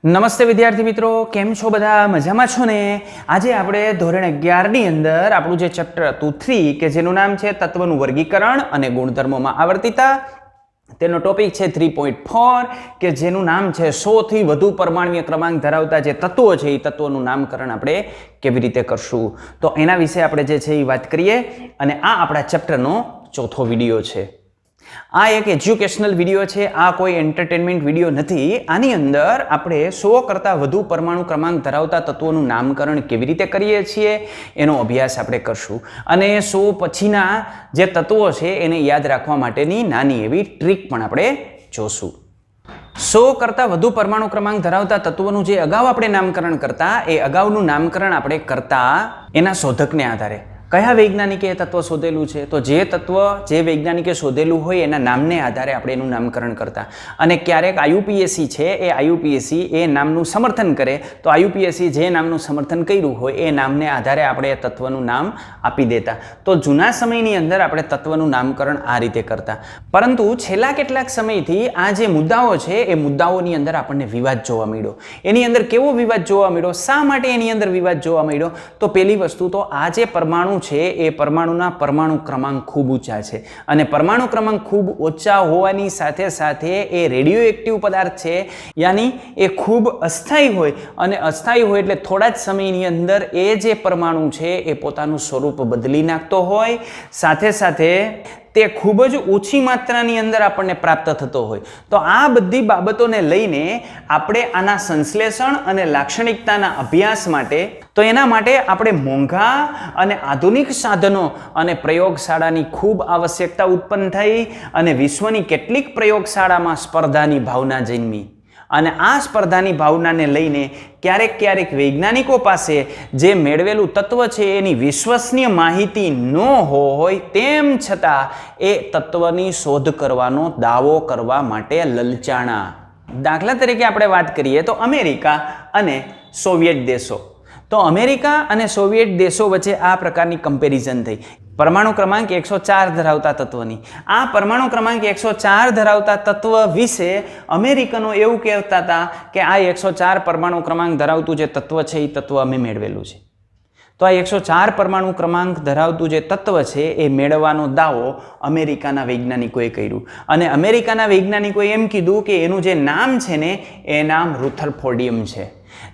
નમસ્તે વિદ્યાર્થી મિત્રો, કેમ છો બધા? મજામાં છો ને? આજે આપણે ધોરણ 11 ની અંદર આપણું જે ચેપ્ટર હતું 3 કે જેનું નામ છે તત્વનું વર્ગીકરણ અને ગુણધર્મોમાં આવર્તિતા, તેનો ટોપિક છે 3.4 કે જેનું નામ છે 100 થી વધુ પરમાણ્વીય ક્રમાંક ધરાવતા જે તત્વો છે એ તત્વોનું નામકરણ આપણે કેવી રીતે કરશું. તો એના વિશે આપણે જે છે એ વાત કરીએ અને આ આપણા ચેપ્ટરનો ચોથો વિડીયો છે. આ એક એજ્યુકેશનલ વિડીયો છે, આ કોઈ એન્ટરટેનમેન્ટ વિડીયો નથી. આની અંદર આપણે 100 કરતાં વધુ પરમાણુ ક્રમાંક ધરાવતા તત્વોનું નામકરણ કેવી રીતે કરીએ છીએ એનો અભ્યાસ આપણે કરશું અને 100 પછીના જે તત્વો છે એને યાદ રાખવા માટેની નાની એવી ટ્રીક પણ આપણે જોશું. 100 કરતાં વધુ પરમાણુ ક્રમાંક ધરાવતા તત્વોનું જે અગાઉ આપણે નામકરણ કરતા, એ અગાઉનું નામકરણ આપણે કરતા એના શોધકને આધારે કયા વૈજ્ઞાનિકે એ તત્વ શોધેલું છે, તો જે તત્વ જે વૈજ્ઞાનિકે શોધેલું હોય એના નામને આધારે આપણે એનું નામકરણ કરતા. અને ક્યારેક IUPAC છે એ IUPAC એ નામનું સમર્થન કરે તો IUPAC જે નામનું સમર્થન કર્યું હોય એ નામને આધારે આપણે એ તત્વનું નામ આપી દેતા. તો જૂના સમયની અંદર આપણે તત્વનું નામકરણ આ રીતે કરતા. પરંતુ છેલ્લા કેટલાક સમયથી આ જે મુદ્દાઓ છે એ મુદ્દાઓની અંદર આપણને વિવાદ જોવા મળ્યો. એની અંદર કેવો વિવાદ જોવા મળ્યો? શા માટે એની અંદર વિવાદ જોવા મળ્યો? તો પહેલી વસ્તુ તો આ જે પરમાણુ છે એ પરમાણુના પરમાણુ ક્રમાંક ખૂબ ઊંચા છે અને પરમાણુ ક્રમાંક ખૂબ ઊંચા હોવાની સાથે સાથે એ રેડિયો એક્ટિવ પદાર્થ છે, યાની એ ખૂબ અસ્થાયી હોય અને અસ્થાયી હોય એટલે થોડા જ સમયની અંદર એ જે પરમાણુ છે એ પોતાનું સ્વરૂપ બદલી નાખતો હોય, સાથે સાથે તે ખૂબ જ ઓછી માત્રાની અંદર આપણને પ્રાપ્ત થતો હોય. તો આ બધી બાબતોને લઈને આપણે આના સંશ્લેષણ અને લાક્ષણિકતાના અભ્યાસ માટે, તો એના માટે આપણે મોંઘા અને આધુનિક સાધનો અને પ્રયોગશાળાની ખૂબ આવશ્યકતા ઉત્પન્ન થઈ અને વિશ્વની કેટલીક પ્રયોગશાળામાં સ્પર્ધાની ભાવના જન્મી. અને આ સ્પર્ધાની ભાવનાને લઈને ક્યારેક વૈજ્ઞાનિકો પાસે જે મેળવેલું તત્વ છે એની વિશ્વસનીય માહિતી ન હોય તેમ છતાં એ તત્વની શોધ કરવાનો દાવો કરવા માટે લલચાણા. દાખલા તરીકે આપણે વાત કરીએ તો અમેરિકા અને સોવિયત દેશો. તો અમેરિકા અને સોવિયત દેશો વચ્ચે આ પ્રકારની કમ્પેરિઝન થઈ પરમાણુ ક્રમાંક 104 ધરાવતા તત્વની. આ પરમાણુ ક્રમાંક 104 ધરાવતા તત્વ વિશે અમેરિકનો એવું કહેતા હતા કે આ 104 પરમાણુ ક્રમાંક ધરાવતું જે તત્વ છે એ તત્વ અમે મેળવેલું છે. તો આ 104 પરમાણુ ક્રમાંક ધરાવતું જે તત્વ છે એ મેળવવાનો દાવો અમેરિકાના વૈજ્ઞાનિકોએ કર્યું અને અમેરિકાના વૈજ્ઞાનિકોએ એમ કીધું કે એનું જે નામ છે ને એ નામ રુથરફોર્ડિયમ છે.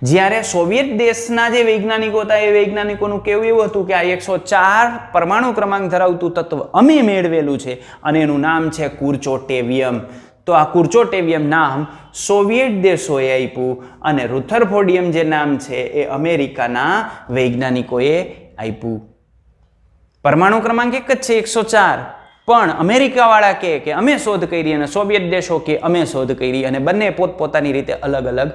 જ્યારે સોવિયત દેશના જે વૈજ્ઞાનિકો હતા એ વૈજ્ઞાનિકોનું કહેવું એવું હતું કે આ 104 પરમાણુ ક્રમાંક ધરાવતું તત્વ અમે મેળવેલું છે અને એનું નામ છે કુર્ચોટેવિયમ. તો આ કુર્ચોટેવિયમ નામ સોવિયત દેશોએ આપ્યું અને રુથરફોર્ડિયમ જે નામ છે એ અમેરિકાના વૈજ્ઞાનિકોએ આપ્યું. પરમાણુ ક્રમાંક એક જ છે 104, પણ અમેરિકાવાળા કે અમે શોધ કરી અને સોવિયત દેશો કે અમે શોધ કરી અને બંને પોતપોતાની રીતે અલગ અલગ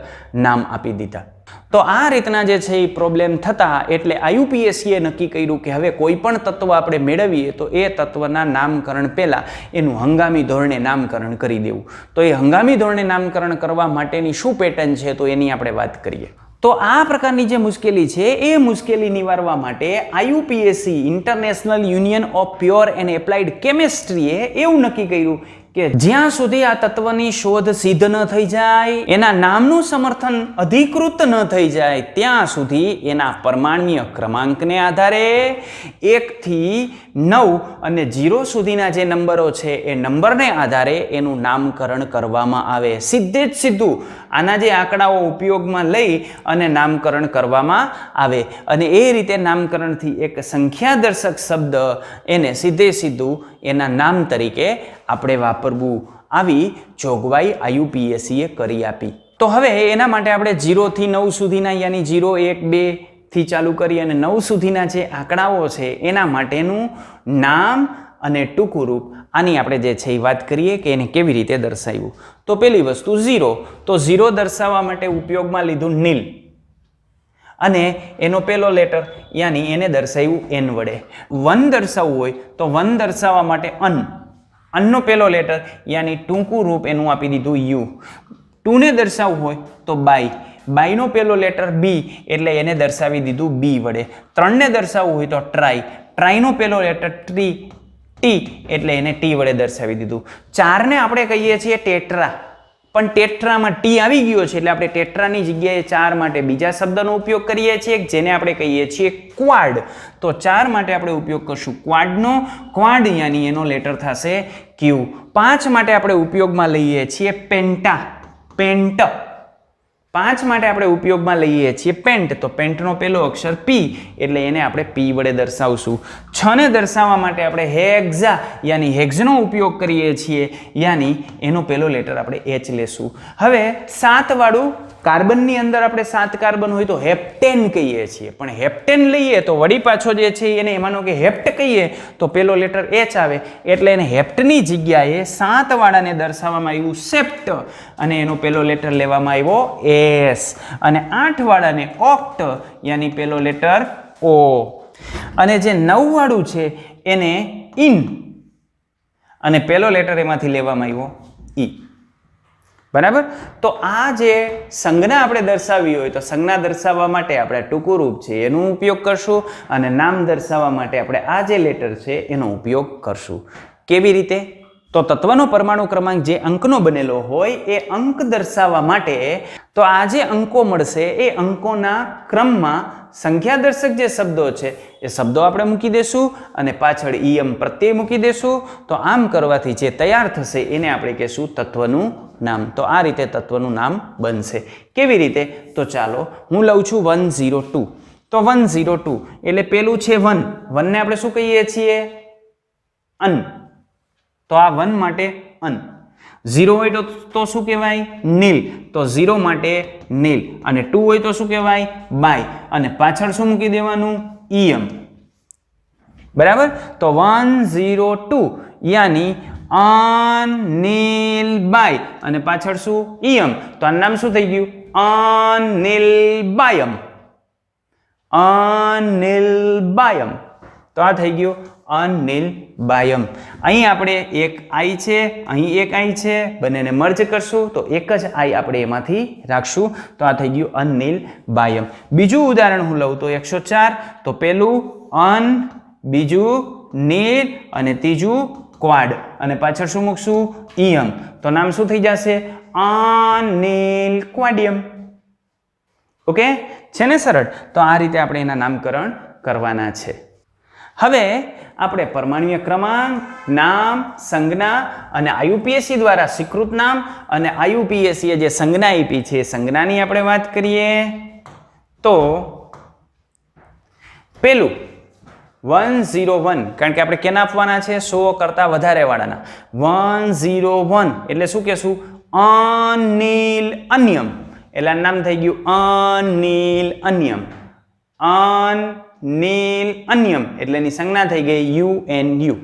નામ આપી દીધા. તો આ રીતના જે છે એ પ્રોબ્લેમ થતા એટલે IUPACએ નક્કી કર્યું કે હવે કોઈ પણ તત્વ આપણે મેળવીએ તો એ તત્વના નામકરણ પહેલાં એનું હંગામી ધોરણે નામકરણ કરી દેવું. તો એ હંગામી ધોરણે નામકરણ કરવા માટેની શું પેટર્ન છે તો એની આપણે વાત કરીએ. તો આ પ્રકારની જે મુશ્કેલી છે એ મુશ્કેલી નિવારવા માટે IUPAC international union of pure and applied કેમિસ્ટ્રીએ એવું નક્કી કર્યું કે જ્યાં સુધી આ તત્વની શોધ સિદ્ધ ન થઈ જાય, એના નામનું સમર્થન અધિકૃત ન થઈ જાય ત્યાં સુધી એના પરમાણ્વીય ક્રમાંકને આધારે 1 થી 9 અને 0 સુધીના જે નંબરો છે એ નંબરને આધારે એનું નામકરણ કરવામાં આવે. સીધે જ સીધું આના જે આંકડાઓ ઉપયોગમાં લઈ અને નામકરણ કરવામાં આવે અને એ રીતે નામકરણથી એક સંખ્યાદર્શક શબ્દ એને સીધે સીધું એના નામ તરીકે આપણે વાપરવું, આવી જોગવાઈ IUPACએ કરી આપી. તો હવે એના માટે આપણે 0 થી 9 સુધીના યાની 0, 1, 2 થી ચાલુ કરી અને 9 સુધીના જે આંકડાઓ છે એના માટેનું નામ અને ટૂંકું રૂપ આની આપણે જે છે એ વાત કરીએ કે એને કેવી રીતે દર્શાવ્યું. તો પહેલી વસ્તુ 0. તો 0 દર્શાવવા માટે ઉપયોગમાં લીધું નીલ અને એનો પહેલો લેટર યાની એને દર્શાવ્યું N વડે. 1 દર્શાવવું હોય તો 1 દર્શાવવા માટે અનનો પહેલો લેટર યાની ટૂંકું રૂપ એનું આપી દીધું U. 2 ને દર્શાવવું હોય તો બાયનો પહેલો લેટર B એટલે એને દર્શાવી દીધું B વડે. 3 ને દર્શાવવું હોય તો ટ્રાયનો પહેલો લેટર T એટલે એને T વડે દર્શાવી દીધું. 4 ને આપણે કહીએ છીએ ટેટ્રા. પણ ટેટ્રામાં ટી આવી ગયો છે એટલે આપણે ટેટ્રાની જગ્યાએ 4 માટે બીજા શબ્દનો ઉપયોગ કરીએ છીએ જેને આપણે કહીએ છીએ ક્વાડ. તો 4 માટે આપણે ઉપયોગ કરશું ક્વાડનો. ક્વાડ યાની એનો લેટર થશે ક્યુ. 5 માટે આપણે ઉપયોગમાં લઈએ છીએ પેન્ટા. પેન્ટ. 5 માટે આપણે ઉપયોગમાં લઈએ છીએ પેન્ટ. તો પેન્ટનો પહેલો અક્ષર પી એટલે એને આપણે પી વડે દર્શાવશું. 6 ને દર્શાવવા માટે આપણે હેક્ઝા યાની હેક્ઝનો ઉપયોગ કરીએ છીએ યાની એનો પહેલો લેટર આપણે એચ લેશું. હવે 7 વાળું કાર્બનની અંદર આપણે 7 કાર્બન હોય તો હેપ્ટેન કહીએ છીએ, પણ હેપ્ટેન લઈએ તો વળી પાછો જે છે એને એમાંનો કે હેપ્ટ કહીએ તો પેલો લેટર એચ આવે એટલે એને હેપ્ટની જગ્યાએ 7 વાળાને દર્શાવવામાં આવ્યું સેપ્ટ અને એનો પેલો લેટર લેવામાં આવ્યો એસ. અને 8 વાળાને ઓક્ટ યાની પેલો લેટર ઓ. અને જે 9 વાળું છે એને ઇન અને પેલો લેટર એમાંથી લેવામાં આવ્યો ઈ. બરાબર. તો આ જે સંજ્ઞા આપણે દર્શાવી હોય તો સંજ્ઞા દર્શાવવા માટે આપણે ટૂંકું રૂપ છે એનો ઉપયોગ કરશું અને નામ દર્શાવવા માટે આપણે આ જે લેટર છે એનો ઉપયોગ કરશું. કેવી રીતે? તો તત્વનો પરમાણુ ક્રમાંક જે અંકનો બનેલો હોય એ અંક દર્શાવવા માટે તો આ જે અંકો મળશે એ અંકોના ક્રમમાં સંખ્યાદર્શક જે શબ્દો છે એ શબ્દો આપણે મૂકી દેશું અને પાછળ ઈયમ પ્રત્યય મૂકી દેશું. તો આમ કરવાથી જે તૈયાર થશે એને આપણે કહેશું તત્વનું નામ. તો આ રીતે તત્વનું નામ બનશે. કેવી રીતે? તો ચાલો હું લઉં છું 102. તો 102 એટલે પેલું છે 1. 1 ને આપણે શું કહીએ છીએ? અન. તો આ 1 માટે અન. 0 હોય તો શું કહેવાય? નીલ. તો 0 માટે નીલ. અને 2 હોય તો શું કહેવાય? બાય. અને પાછળ શું મૂકી દેવાનું? ઈયમ. બરાબર. તો 102 યાની અનિલ બાય અને પાછળ શું? ઈયમ. તો આ નામ શું થઈ ગયું? અનિલ બાયમ. અનિલ બાયમ. તો આ થઈ ગયું અનિલ બાયમ. અહીં આપણે એક આઈ છે, અહીં એક આઈ છે, બંનેને મર્જ કરશું તો એક જ આઈ આપણે એમાંથી રાખશું. તો આ થઈ ગયું અનિલ બાયમ. બીજું ઉદાહરણ હું લઉં તો 104. તો પેલું અન, બીજું નીલ અને ત્રીજું ક્વાડ અને પાછળ શું મૂકશું? ઈયમ. તો નામ શું થઈ જશે? અનિલ ક્વાડિયમ. ઓકે છે ને સરળ? તો આ રીતે આપણે એના નામકરણ કરવાના છે. હવે આપણે પરમાણ્વીય ક્રમાંક, નામ, સંજ્ઞા અને આયુપીએસસી દ્વારા સ્વીકૃત નામ અને આયુપીએસસી જે સંજ્ઞા આપી છે સંજ્ઞાની આપણે વાત કરીએ. તો પેલું 101 કારણ કે આપણે કેના આપવાના છે? 100 કરતા વધારે વાળાના. 101 એટલે શું કહેશું? અનિલ અન્યમ. એટલે નામ થઈ ગયું અનિલ અન્યમ. અનિલ અન્યમ એટલે એની સંજ્ઞા થઈ ગઈ યુએનયુ.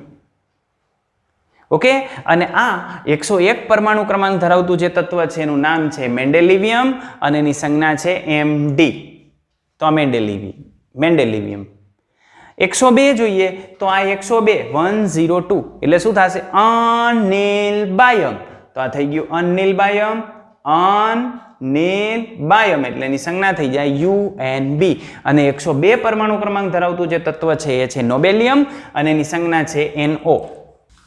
ઓકે. અને આ 101 પરમાણુ ક્રમાંક ધરાવતું જે તત્વ છે એનું નામ છે મેન્ડેલિવિયમ અને એની સંજ્ઞા છે એમડી. તો આ મેન્ડેલિવિયમ. 102 જોઈએ તો આ 102 102 એટલે શું થશે? અનિલ બાયમ. તો આ થઈ ગયું અનિલ બાયમ. અનિલ બાયમ એટલે એની સંજ્ઞા થઈ જાય યુએનબી. અને 102 પરમાણુ ક્રમાંક ધરાવતું જે તત્વ છે એ છે નોબેલિયમ અને એની સંજ્ઞા છે NO.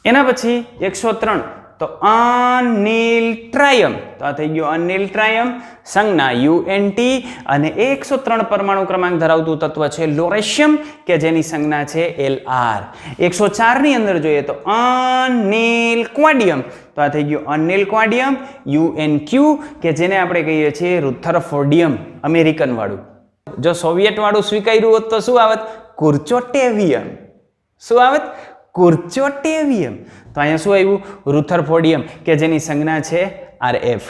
એના પછી 103 તો અનિલ ટ્રાયમ. તો આ થઈ ગયું અનિલ ટ્રાયમ. સંજ્ઞા UNT અને 103 પરમાણુ ક્રમાંક ધરાવતું તત્વ છે લોરેશિયમ કે જેની સંજ્ઞા છે LR. 104 ની અંદર જોઈએ તો અનિલ ક્વાડિયમ. તો આ થઈ ગયું અનિલ ક્વાડિયમ. UNQ કે જેને આપણે કહીએ છીએ રુથરફોર્ડિયમ અમેરિકન વાળું. જો સોવિયત વાળું સ્વીકાર્યું હોત તો શું આવત? કુર્ચોટેવિયમ. શું આવત? કુર્ચોટેવિયમ. તો અહીંયા શું આવ્યું? રુથરફોર્ડિયમ કે જેની સંજ્ઞા છે RF.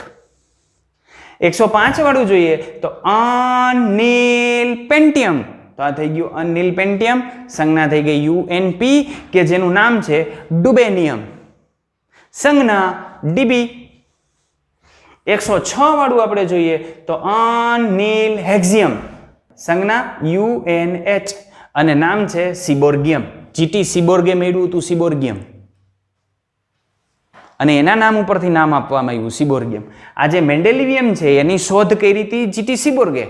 105 વાળું જોઈએ તો અનિલ પેન્ટિયમ. તો આ થઈ ગયું અનિલ પેન્ટિયમ. સંજ્ઞા થઈ ગઈ UNP કે જેનું નામ છે ડુબેનિયમ. સંજ્ઞા DB. 106 વાળું આપણે જોઈએ તો અનિલ હેક્ઝિયમ. સંજ્ઞા UNH અને નામ છે સિબોર્ગિયમ. જીટી સિબોર્ગે મેળવ્યું હતું સિબોર્ગિયમ અને એના નામ ઉપરથી નામ આપવામાં આવ્યું સિબોર્ગિયમ. આ જે મેન્ડેલિવિયમ છે એની શોધ કરી હતી જીટી સિબોર્ગે,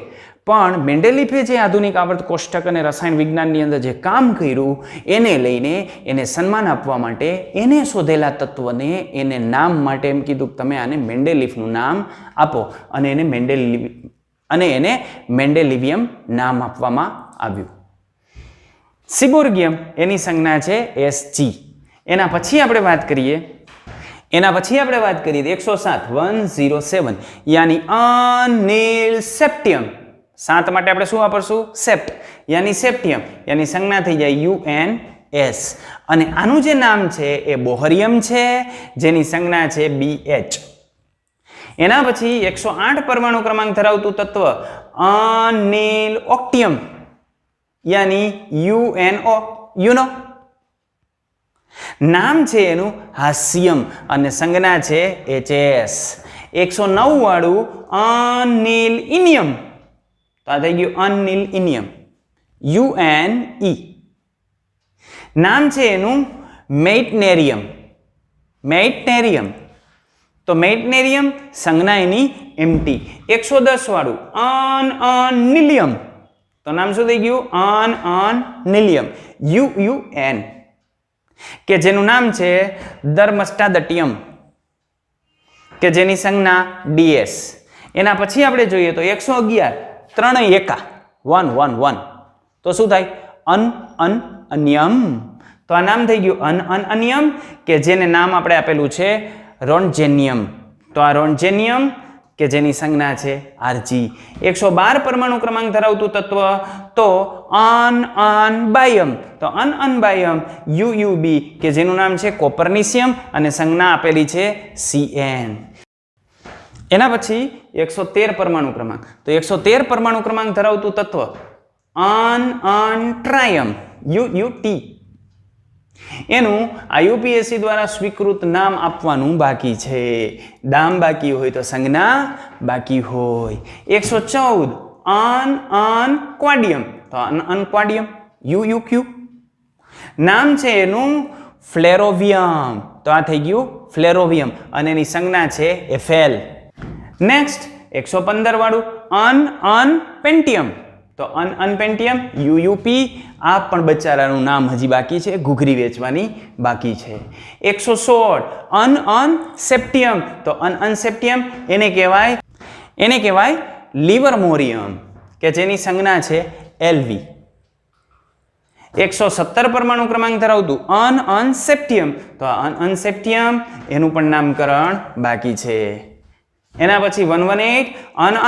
પણ મેન્ડેલીફે જે આધુનિક આવર્ત કોષ્ટક અને રસાયણ વિજ્ઞાનની અંદર જે કામ કર્યું એને લઈને એને સન્માન આપવા માટે એને શોધેલા તત્વને એને નામ માટે એમ કીધું કે તમે આને મેન્ડેલીફનું નામ આપો અને એને મેન્ડેલિવિયમ નામ આપવામાં આવ્યું. સિબોર્ગિયમ એની સંજ્ઞા છે Sg. એના પછી આપણે વાત કરીએ 107 યાની અનિલ સેપ્ટિયમ. 7 માટે આપણે શું વાપરશું? સેપ્ટ. યાની સેપ્ટિયમ યાની સંજ્ઞા થઈ જાય UNS. અને આનું જે નામ છે એ બોહરિયમ છે જેની સંજ્ઞા છે BH. એના પછી 108 પરમાણુ ક્રમાંક ધરાવતું તત્વ અનિલ ઓક્ટિયમ યાની UNO. યુનો નામ છે એનું હાસ્યમ અને સંજ્ઞા છે HS. 109 વાળું અનિલ ઇનિયમ. તો આ થઈ ગયું અનિલ ઇનિયમ UNE. નામ છે એનું મેઇટનેરિયમ. તો મેઇટનેરિયમ સંજ્ઞા એની MT. 110 વાળું અનિલિયમ. તો નામ શું થઈ ગયું? અનિલિયમ UUN. કે જેનું નામ છે ધર્મસ્ટાદટિયમ કે જેની સંજ્ઞા DS. એના પછી આપણે જોઈએ તો 111 ત્રણેય એકા 111. તો શું થાય? અન્યમ. તો આ નામ થઈ ગયું અન્યમ કે જેને નામ આપણે આપેલું છે રોન્જેનિયમ. તો આ રોન્જેનિયમ કે જેની સંજ્ઞા છે Rg. 112 પરમાણુ ક્રમાંક ધરાવતું તત્વ તો અનબાયમ. તો અનબાયમ UUB કે જેનું નામ છે કોપરનિશિયમ અને સંજ્ઞા આપેલી છે CN. એના પછી 113 પરમાણુ ક્રમાંક. તો 113 પરમાણુ ક્રમાંક ધરાવતું તત્વ અનટ્રાયમ UUT. એનું IUPAC દ્વારા સ્વીકૃત નામ આપવાનું બાકી છે. નામ બાકી હોય તો સંજ્ઞા બાકી હોય. 114 અનક્વાડિયમ. તો અનક્વાડિયમ UUQ. નામ છે એનું ફ્લેરોવિયમ. તો આ થઈ ગયું ફ્લેરોવિયમ અને એની સંજ્ઞા છે FL. નેક્સ્ટ 115 વાળું અનપેન્ટિયમ. તો અનપેન્ટિયમ UUP. આ પણ બચારાનું નામ હજી બાકી છે, ઘૂઘરી વેચવાની બાકી છે. 116 અનસેપ્ટિયમ. તો અનસેપ્ટિયમ એને કહેવાય લિવરમોરિયમ કે જેની સંજ્ઞા છે LV. 117 પરમાણુ ક્રમાંક ધરાવતું અનસેપ્ટિયમ. તો અનસેપ્ટિયમ એનું પણ નામકરણ બાકી છે. એના પછી 118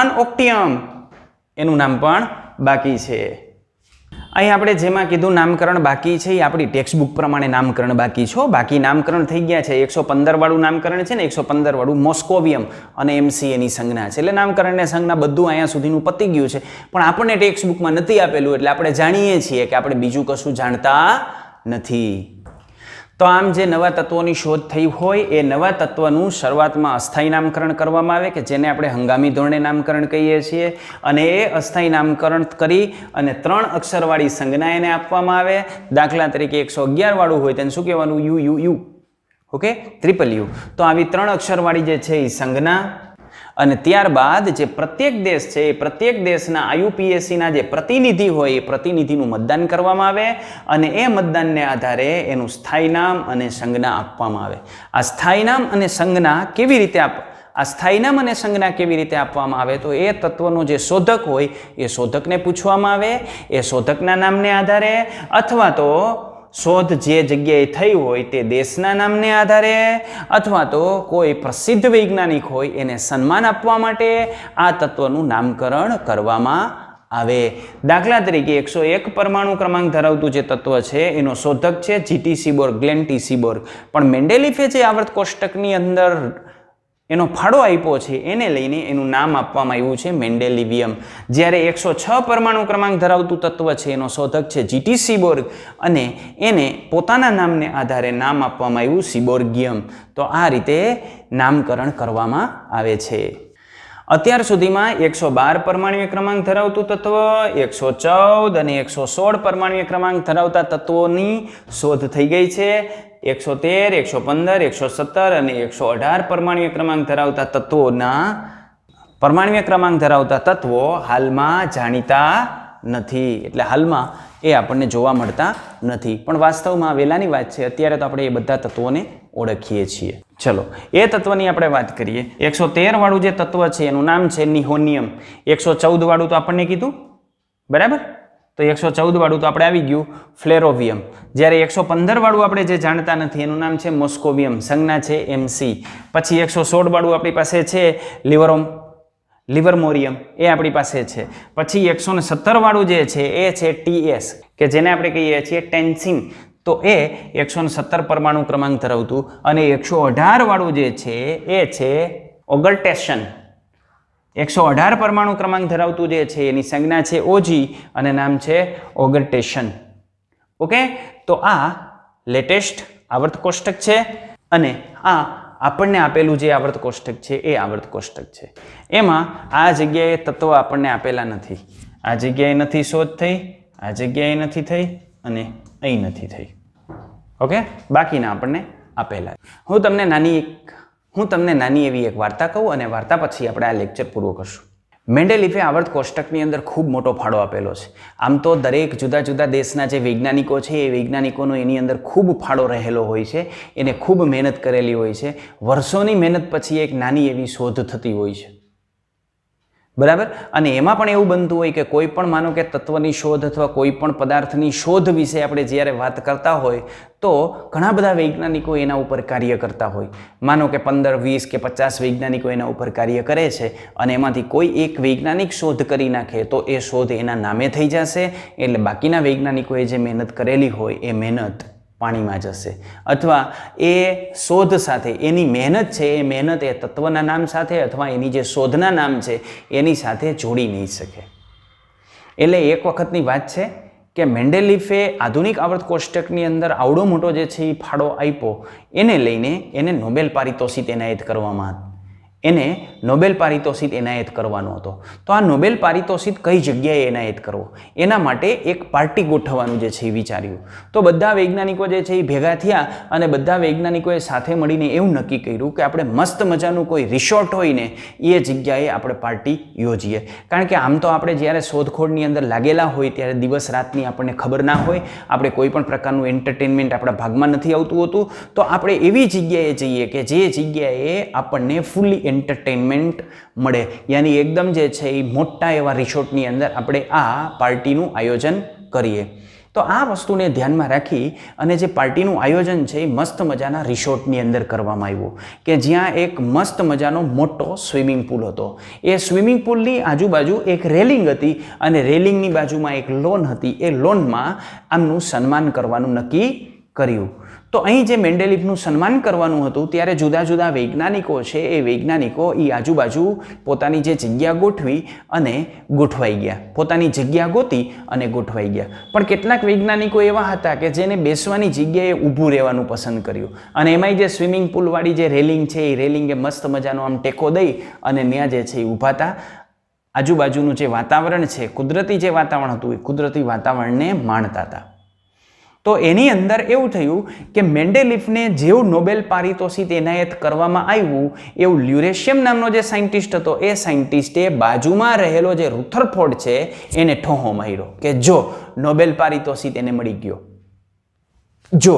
અનઓક્ટિયમ એનું નામ પણ બાકી છે. અહીં આપણે જેમાં કીધું નામકરણ બાકી છે એ આપણી ટેક્સ્ટબુક પ્રમાણે નામકરણ બાકી છે. બાકી નામકરણ થઈ ગયા છે. 115 વાળું નામકરણ છે ને 115 વાળું મોસ્કોવિયમ અને MC એની સંજ્ઞા છે. એટલે નામકરણ ને સંજ્ઞા બધું અહીંયા સુધીનું પતી ગયું છે. પણ આપણને ટેક્સ્ટબુકમાં નથી આપેલું એટલે આપણે જાણીએ છીએ કે આપણે બીજું કશું જાણતા નથી. તો આમ જે નવા તત્વોની શોધ થઈ હોય એ નવા તત્વનું શરૂઆતમાં અસ્થાયી નામકરણ કરવામાં આવે કે જેને આપણે હંગામી ધોરણે નામકરણ કહીએ છીએ. અને એ અસ્થાયી નામકરણ કરી અને 3 અક્ષરવાળી સંજ્ઞા એને આપવામાં આવે. દાખલા તરીકે 111 વાળું હોય તેને શું કહેવાનું? UUU. Okay, UUU. તો આવી 3 અક્ષરવાળી જે છે એ સંજ્ઞા. અને ત્યારબાદ જે પ્રત્યેક દેશ છે એ પ્રત્યેક દેશના IUPACના જે પ્રતિનિધિ હોય એ પ્રતિનિધિનું મતદાન કરવામાં આવે અને એ મતદાનને આધારે એનું સ્થાયી નામ અને સંજ્ઞા આપવામાં આવે. આ સ્થાયી નામ અને સંજ્ઞા કેવી રીતે આપવામાં આવે? તો એ તત્વનો જે શોધક હોય એ શોધકને પૂછવામાં આવે. એ શોધકના નામને આધારે અથવા તો શોધ જે જગ્યાએ થઈ હોય તે દેશના નામને આધારે અથવા તો કોઈ પ્રસિદ્ધ વૈજ્ઞાનિક હોય એને સન્માન આપવા માટે આ તત્વનું નામકરણ કરવામાં આવે. દાખલા તરીકે 101 પરમાણુ ક્રમાંક ધરાવતું જે તત્વ છે એનો શોધક છે GT Seaborg, Glenn T Seaborg. પણ મેન્ડેલીફે જે આવર્ત કોષ્ટકની અંદર એનો ફાળો આપ્યો છે એને લઈને એનું નામ આપવામાં આવ્યું છે મેન્ડેલિવિયમ. જ્યારે 106 પરમાણુ ક્રમાંક ધરાવતું તત્વ છે એનો શોધક છે GT સીબોર્ગ અને એને પોતાના નામને આધારે નામ આપવામાં આવ્યું સીબોર્ગિયમ. તો આ રીતે નામકરણ કરવામાં આવે છે. અત્યાર સુધીમાં 112 પરમાણુય ક્રમાંક ધરાવતું તત્વ, 114 અને 116 પરમાણુય ક્રમાંક ધરાવતા તત્વોની શોધ થઈ ગઈ છે. 113, 115, 117 અને 118 પરમાણુય ક્રમાંક ધરાવતા તત્વોના પરમાણ્વીય ક્રમાંક ધરાવતા તત્વો હાલમાં જાણીતા નથી, એટલે હાલમાં એ આપણને જોવા મળતા નથી, પણ વાસ્તવમાં વહેલાની વાત છે. અત્યારે તો આપણે એ બધા તત્વોને ઓળખીએ છીએ. ચલો એ તત્વની આપણે વાત કરીએ. 113 વાળું જે તત્વ છે એનું નામ છે નિહોનિયમ. 114 વાળું તો આપણને કીધું, બરાબર? તો 114 વાળું તો આપણે આવી ગયું ફ્લેરોવિયમ. જ્યારે 115 વાળું આપણે જે જાણતા નથી એનું નામ છે મોસ્કોવિયમ, સંજ્ઞા છે MC. પછી 116 વાળું આપણી પાસે છે લિવરમોરિયમ, એ આપણી પાસે છે. પછી 117 વાળું જે છે એ છે TS, કે જેને આપણે કહીએ છીએ ટેન્સિન. તો એ 117 પરમાણુ ક્રમાંક ધરાવતું. અને 118 વાળું જે છે એ છે ઓગલ્ટેશન. 118 પરમાણુ ક્રમાંક ધરાવતું જે છે એની સંજ્ઞા છે OG અને નામ છે ઓગલ્ટેશન. ઓકે, તો આ લેટેસ્ટ આવર્ત કોષ્ટક છે અને આ આપણને આપેલું જે આવર્ત કોષ્ટક છે એ આવર્ત કોષ્ટક છે. એમાં આ જગ્યાએ તત્વ આપણને આપેલા નથી. આ જગ્યાએ નથી શોધ થઈ, આ જગ્યાએ નથી થઈ અને અહીં નથી થઈ. ઓકે, બાકીના આપણને આપેલા. હું તમને નાની એવી એક વાર્તા કહું અને વાર્તા પછી આપણે આ લેક્ચર પૂરો કરશું. મેન્ડેલીફે આવર્ત કોષ્ટકની અંદર ખૂબ મોટો ફાળો આપેલો છે. આમ તો દરેક જુદા જુદા દેશના જે વૈજ્ઞાનિકો છે એ વૈજ્ઞાનિકોનો એની અંદર ખૂબ ફાળો રહેલો હોય છે. એને ખૂબ મહેનત કરેલી હોય છે. વર્ષોની મહેનત પછી એક નાની એવી શોધ થતી હોય છે, બરાબર? અને એમાં પણ એવું બનતું હોય કે કોઈ પણ માનો કે તત્વની શોધ અથવા કોઈ પણ પદાર્થની શોધ વિશે આપણે જ્યારે વાત કરતા હોય તો ઘણા બધા વૈજ્ઞાનિકો એના ઉપર કાર્ય કરતા હોય. માનો કે 15, 20 કે 50 વૈજ્ઞાનિકો એના ઉપર કાર્ય કરે છે અને એમાંથી કોઈ એક વૈજ્ઞાનિક શોધ કરી નાખે તો એ શોધ એના નામે થઈ જશે. એટલે બાકીના વૈજ્ઞાનિકોએ જે મહેનત કરેલી હોય એ મહેનત પાણીમાં જશે, અથવા એ શોધ સાથે એની મહેનત છે એ મહેનત એ તત્વના નામ સાથે અથવા એની જે શોધના નામ છે એની સાથે જોડી નહીં શકે. એટલે એક વખતની વાત છે કે મેન્ડેલીફે આધુનિક આવર્ત કોષ્ટકની અંદર આવડો મોટો જે છે એ ફાળો આપ્યો, એને લઈને એને નોબેલ પારિતોષિક એનાયત કરવામાં એને નોબેલ પારિતોષિક એનાયત કરવાનો હતો. તો આ નોબેલ પારિતોષિક કઈ જગ્યાએ એનાયત કરવો એના માટે એક પાર્ટી ગોઠવવાનું જે છે એ વિચાર્યું. તો બધા વૈજ્ઞાનિકો જે છે એ ભેગા થયા અને બધા વૈજ્ઞાનિકોએ સાથે મળીને એવું નક્કી કર્યું કે આપણે મસ્ત મજાનું કોઈ રિસોર્ટ હોય ને એ જગ્યાએ આપણે પાર્ટી યોજીએ. કારણ કે આમ તો આપણે જ્યારે શોધખોળની અંદર લાગેલા હોય ત્યારે દિવસ રાતની આપણને ખબર ના હોય, આપણે કોઈ પણ પ્રકારનું એન્ટરટેનમેન્ટ આપણા ભાગમાં નથી આવતું હોતું. તો આપણે એવી જગ્યાએ જઈએ કે જે જગ્યાએ આપણને ફૂલી એન્ટરટેનમેન્ટ મળે, યાની એકદમ જે છે એ મોટા એવા રિસોર્ટની અંદર આપણે આ પાર્ટીનું આયોજન કરીએ. તો આ વસ્તુને ધ્યાનમાં રાખી અને જે પાર્ટીનું આયોજન છે એ મસ્ત મજાના રિસોર્ટની અંદર કરવામાં આવ્યું કે જ્યાં એક મસ્ત મજાનો મોટો સ્વિમિંગ પુલ હતો. એ સ્વિમિંગ પુલની આજુબાજુ એક રેલિંગ હતી અને રેલિંગની બાજુમાં એક લોન હતી. એ લોનમાં આમનું સન્માન કરવાનું નક્કી કર્યું. તો અહીં જે મેન્ડેલીફનું સન્માન કરવાનું હતું ત્યારે જુદા જુદા વૈજ્ઞાનિકો છે એ વૈજ્ઞાનિકો એ આજુબાજુ પોતાની જે જગ્યા ગોઠવી અને ગોઠવાઈ ગયા, પોતાની જગ્યા ગોતી અને ગોઠવાઈ ગયા. પણ કેટલાક વૈજ્ઞાનિકો એવા હતા કે જેને બેસવાની જગ્યાએ ઊભું રહેવાનું પસંદ કર્યું અને એમાંય જે સ્વિમિંગ પુલવાળી જે રેલિંગ છે એ રેલિંગે મસ્ત મજાનો આમ ટેકો દઈ અને ત્યાં જે છે એ ઊભા હતા. આજુબાજુનું જે વાતાવરણ છે, કુદરતી જે વાતાવરણ હતું એ કુદરતી વાતાવરણને માણતા હતા. તો એની અંદર એવું થયું કે મેન્ડેલીફને જેવું નોબેલ પારિતોષિક એનાયત કરવામાં આવ્યું એવું લ્યુરેશિયમ નામનો જે સાયન્ટિસ્ટ હતો એ સાયન્ટિસ્ટે બાજુમાં રહેલો જે રુથરફોર્ડ છે એને ઠોહો માર્યો કે જો નોબેલ પારિતોષિક એને મળી ગયો. જો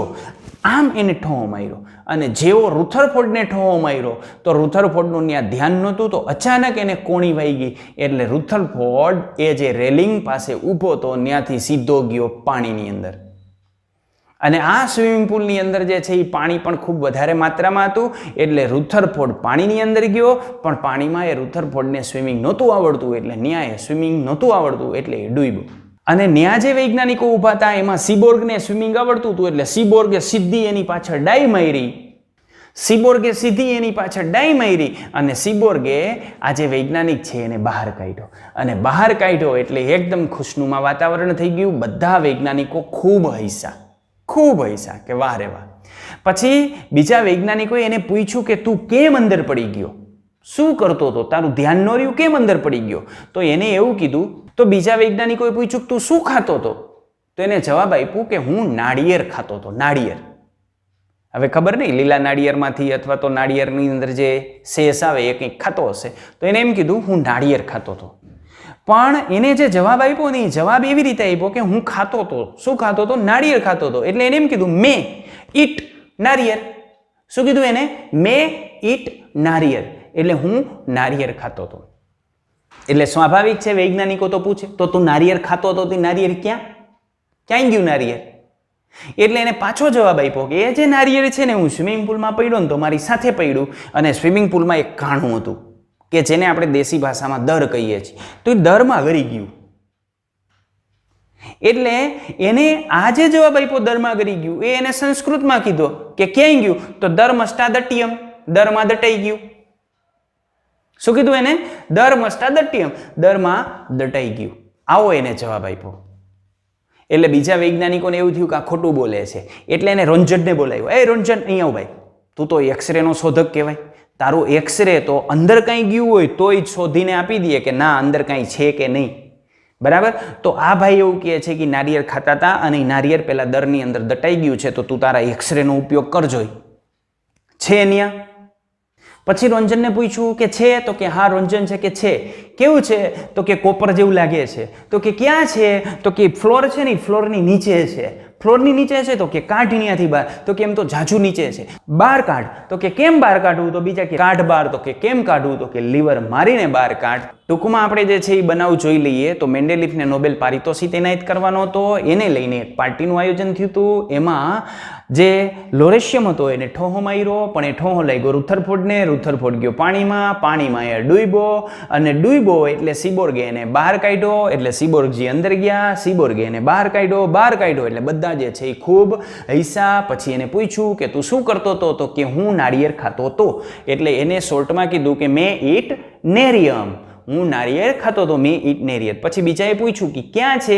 આમ એને ઠોહો માર્યો અને જેવો રુથરફોર્ડને ઠોહો માર્યો તો રુથરફોર્ડનું ત્યાં ધ્યાન નહોતું તો અચાનક એને કોણી વાઈ ગઈ. એટલે રુથરફોર્ડ એ જે રેલિંગ પાસે ઊભો તો ત્યાંથી સીધો ગયો પાણીની અંદર. અને આ સ્વિમિંગ પુલની અંદર જે છે એ પાણી પણ ખૂબ વધારે માત્રામાં હતું. એટલે રુથરફોર્ડ પાણીની અંદર ગયો પણ પાણીમાં એ રુથરફોર્ડને સ્વિમિંગ નહોતું આવડતું એટલે ન્યાય સ્વિમિંગ નહોતું આવડતું એટલે એ ડૂબ્યો. અને ન્યા જે વૈજ્ઞાનિકો ઊભા હતા એમાં સીબોર્ગને સ્વિમિંગ આવડતું હતું એટલે સીબોર્ગે સીધી એની પાછળ ડાઈ મારી. સીબોર્ગે સીધી એની પાછળ ડાઈ મારી અને સીબોર્ગે આ જે વૈજ્ઞાનિક છે એને બહાર કાઢ્યો. અને બહાર કાઢ્યો એટલે એકદમ ખુશનુમા વાતાવરણ થઈ ગયું. બધા વૈજ્ઞાનિકો ખૂબ હૈસા કે વાહ રે વાહ. પછી બીજા વૈજ્ઞાનિકોએ એને પૂછ્યું કે તું કેમ અંદર પડી ગયો, શું કરતો હતો, તારું ધ્યાન ન રહ્યું, કેમ અંદર પડી ગયો? તો એને એવું કીધું. તો બીજા વૈજ્ઞાનિકોએ પૂછ્યું કે તું શું ખાતો હતો? તો એને જવાબ આપ્યો કે હું નાળિયેર ખાતો હતો, નાળિયેર. હવે ખબર નહીં લીલા નાળિયેરમાંથી અથવા તો નાળિયેરની અંદર જે શેષ આવે એ કંઈક ખાતો હશે, તો એને એમ કીધું હું નાળિયેર ખાતો હતો. પણ એને જે જવાબ આપ્યો ને એ જવાબ એવી રીતે આપ્યો કે હું ખાતો હતો. શું ખાતો હતો? નાળિયેર ખાતો હતો. એટલે એને એમ કીધું મે ઈટ નાળિયેર. શું કીધું એને? મે ઈટ નાળિયેર. એટલે હું નાળિયેર ખાતો હતો. એટલે સ્વાભાવિક છે વૈજ્ઞાનિકો તો પૂછે તો તું નાળિયેર ખાતો હતો તે નાળિયેર ક્યાં ગયું નાળિયેર? એટલે એને પાછો જવાબ આપ્યો કે એ જે નાળિયેર છે ને હું સ્વિમિંગ પુલમાં પડ્યો ને તો મારી સાથે પડ્યું અને સ્વિમિંગ પુલમાં એક કાણું હતું કે જેને આપણે દેશી ભાષામાં દર કહીએ છીએ, તો એ દરમાં ગળી ગયું. એટલે એને આ જે જવાબ આપ્યો દરમાં ગળી ગયું એ એને સંસ્કૃતમાં કીધો કે ક્યાંય ગયું? તો દરમષ્ટાદટ્યમ, દરમાં દટાઈ ગયું. શું કીધું એને? દરમષ્ટાદટ્યમ, દરમાં દટાઈ ગયું. આવો એને જવાબ આપ્યો. એટલે બીજા વૈજ્ઞાનિકોને એવું થયું કે આ ખોટું બોલે છે, એટલે એને રોંજનને બોલાવ્યો. એ રોંજન અહીં આવ ભાઈ, તું તો એક્સરે નો શોધક કહેવાય. તારું એક્સરે તો અંદર કંઈ ગયું હોય તોય જ શોધીને આપી દઈએ કે ના અંદર કંઈ છે કે નહીં. બરાબર? તો આ ભાઈ એવું કહે છે કે નાળિયેર ખાતા હતા અને નાળિયેર પેલા દરની અંદર દટાઈ ગયું છે, તો તું તારા એક્સરેનો ઉપયોગ કરજો. છે ન્યા? પછી રોંજનને પૂછ્યું કે છે? તો કે હા રોંજન છે કે છે. કેવું છે? તો કે કોપર જેવું લાગે છે. તો કે ક્યાં છે? તો કે ફ્લોર છે ને ફ્લોરની નીચે છે. ફ્લોરની નીચે છે? તો કે કાઢ અહીંયાથી બહાર. તો કે એમ તો ઝાઝુ નીચે છે. બહાર કાઢ. તો કે કેમ બહાર કાઢવું? તો બીજા કે કાઢ બહાર. તો કે કેમ કાઢવું? તો કે લીવર મારીને બહાર કાઢ. ટૂંકમાં આપણે જે છે એ બનાવ જોઈ લઈએ તો મેન્ડેલિફને નોબેલ પારિતોષિક એનાયત કરવાનો હતો. એને લઈને એક પાર્ટીનું આયોજન થયું હતું. એમાં જે લોરેશિયમ હતો એને ઠોહો માર્યો, પણ એ ઠોહો લઈ ગયો રુથરફોર્ડને. રુથરફોર્ડ ગયો પાણીમાં, પાણીમાં એ ડૂબ્યો અને ડૂબ્યો એટલે સિબોર્ગે એને બહાર કાઢ્યો. એટલે સિબોર્ગજી અંદર ગયા, સિબોર્ગે એને બહાર કાઢ્યો. બહાર કાઢ્યો એટલે બધા જે છે એ ખૂબ હૈસા. પછી એને પૂછ્યું કે તું શું કરતો હતો? તો કે હું નાળિયેર ખાતો હતો. એટલે એને શોર્ટમાં કીધું કે મે ઈટ નેરિયમ, હું નાળિયેર ખાતો હતો, મે ઈટ નેરિયર. પછી બીજાએ પૂછ્યું કે ક્યાં છે?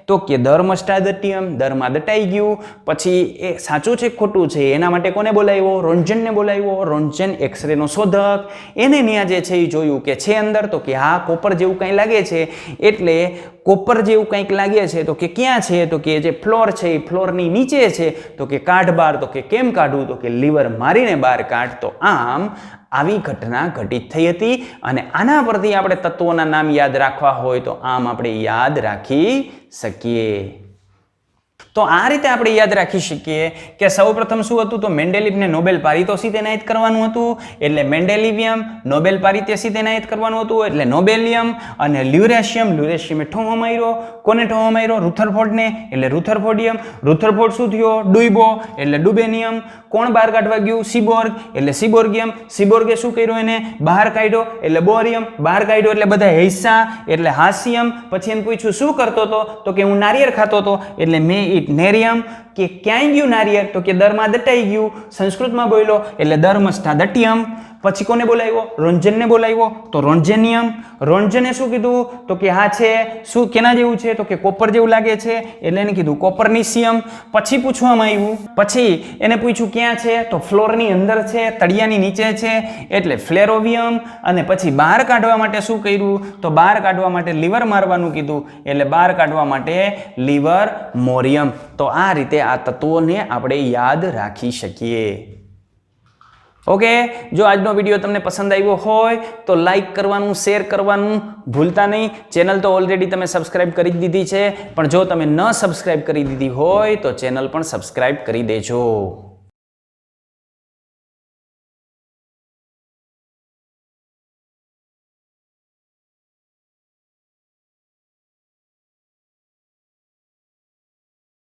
તો કે દરમષ્ટાદટ્યમ, દરમાં દટાઈ ગયું. પછી એ સાચું છે ખોટું છે એના માટે કોને બોલાવ્યો? રોંજનને બોલાવ્યો. રોંજન એક્સરેનો શોધક. એને ત્યાં જે છે એ જોયું કે છે અંદર. તો કે હા કોપર જેવું કંઈ લાગે છે. એટલે કોપર જેવું કંઈક લાગે છે. તો કે ક્યાં છે? તો કે જે ફ્લોર છે એ ફ્લોરની નીચે છે. તો કે કાઢ બહાર. તો કે કેમ કાઢવું? તો કે લીવર મારીને બહાર કાઢ. તો આમ આવી ઘટના ઘટિત થઈ હતી. અને આના પરથી આપણે તત્વોના નામ યાદ રાખવા હોય તો આમ આપણે યાદ રાખી શકીએ. તો આ રીતે આપણે યાદ રાખી શકીએ કે સૌપ્રથમ શું હતું? તો મેન્ડેલિફને નોબેલ પારિતોષિક એનાયત કરવાનું હતું. એટલે મેન્ડેલિવિયમ, નોબેલ પારિતોષિક એનાયત કરવાનું હતું. એટલે નોબેલિયમ અને લ્યુરેશિયમ, લ્યુરેશિયમે ઠોહો માર્યો. કોને ઠોહો માર્યો? રુથરફોર્ડને. એટલે રુથરફોર્ડિયમ. રુથરફોર્ડ શું થયો? ડૂબ્યો. એટલે ડુબેનિયમ. કોણ બહાર કાઢવા ગયું? સિબોર્ગ. એટલે સિબોર્ગિયમ. સિબોર્ગે શું કર્યું? એને બહાર કાઢ્યો. એટલે બોરિયમ. બહાર કાઢ્યો એટલે બધા હૈસા. એટલે હાસ્યમ. પછી એને પૂછ્યું શું કરતો હતો? તો કે હું નાળિયેર ખાતો હતો. એટલે મે ઈટ નેરિયમ. કે ક્યાંય ગયું નાળિયેર? તો કે દરમાં દટાઈ ગયું. સંસ્કૃતમાં બોલ્યો એટલે દરમષ્ટાદટ્યમ. પછી કોને બોલાવ્યો? રોંજનને બોલાવ્યો. તો રોંજેનિયમ. રોંજને શું કીધું? તો કે હા છે. શું કેના જેવું છે? તો કે કોપર જેવું લાગે છે. એટલે એને કીધું કોપરનિશિયમ. પછી પૂછવામાં આવ્યું, પછી એને પૂછ્યું ક્યાં છે? તો ફ્લોરની અંદર છે, તળિયાની નીચે છે. એટલે ફ્લેરોવિયમ. અને પછી બહાર કાઢવા માટે શું કર્યું? તો બહાર કાઢવા માટે લીવર મારવાનું કીધું. એટલે બહાર કાઢવા માટે લીવર મોરિયમ. તો આ રીતે આ તત્વોને આપણે યાદ રાખી શકીએ. ઓકે, જો આજનો વિડીયો તમને પસંદ આવ્યો હોય તો લાઈક કરવાનું, શેર કરવાનું ભૂલતા નહીં. ચેનલ તો ઓલરેડી તમે સબસ્ક્રાઇબ કરી જ દીધી છે, પણ જો તમે ન સબસ્ક્રાઇબ કરી દીધી હોય તો ચેનલ પણ સબસ્ક્રાઇબ કરી દેજો.